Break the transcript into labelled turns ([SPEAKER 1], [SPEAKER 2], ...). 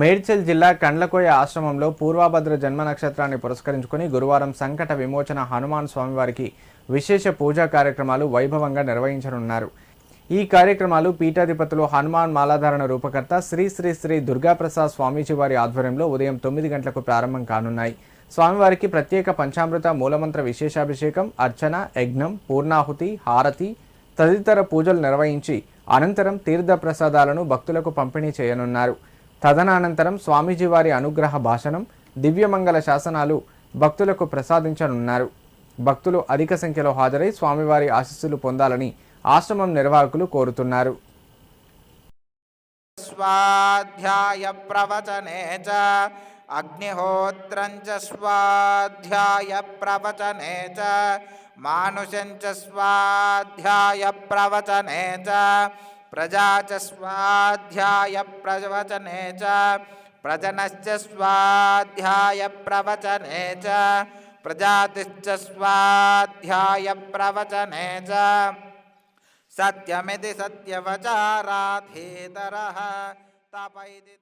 [SPEAKER 1] మేడ్చల్ జిల్లా కండ్లకోయ ఆశ్రమంలో పూర్వభద్ర జన్మ నక్షత్రాన్ని పురస్కరించుకొని గురువారం సంకట విమోచన హనుమాన్ స్వామివారికి విశేష పూజా కార్యక్రమాలు వైభవంగా నిర్వహించనున్నారు. ఈ కార్యక్రమాలు పీఠాధిపతులు హనుమాన్ మాలాధారణ రూపకర్త శ్రీ శ్రీ శ్రీ దుర్గాప్రసాద్ స్వామీజీ వారి ఆధ్వర్యంలో ఉదయం 9 గంటలకు ప్రారంభం కానున్నాయి. స్వామివారికి ప్రత్యేక పంచామృత మూలమంత్ర విశేషాభిషేకం, అర్చన, యజ్ఞం, పూర్ణాహుతి, హారతి తదితర పూజలు నిర్వహించి అనంతరం తీర్థ ప్రసాదాలను భక్తులకు పంపిణీ చేయనున్నారు. తదనంతరం స్వామీజీ వారి అనుగ్రహ భాషణం, దివ్యమంగళ శాసనాలు భక్తులకు ప్రసాదించనున్నారు. భక్తులు అధిక సంఖ్యలో హాజరై స్వామివారి ఆశీస్సులు పొందాలని ఆశ్రమం నిర్వాహకులు కోరుతున్నారు.
[SPEAKER 2] స్వాధ్యాయ ప్రవచనే చ అగ్నిహోత్రం చ స్వాధ్యాయ ప్రవచనే చ మానుషం చ స్వాధ్యాయ ప్రవచనే చ ప్రజా చ స్వాధ్యాయ ప్రవచనే చ ప్రజనశ్చ స్వాధ్యాయ ప్రవచనే చ ప్రజాతిశ్చ స్వాధ్యాయ ప్రవచనే చ సత్యమితి సత్యవచారాధీతరః తపైతి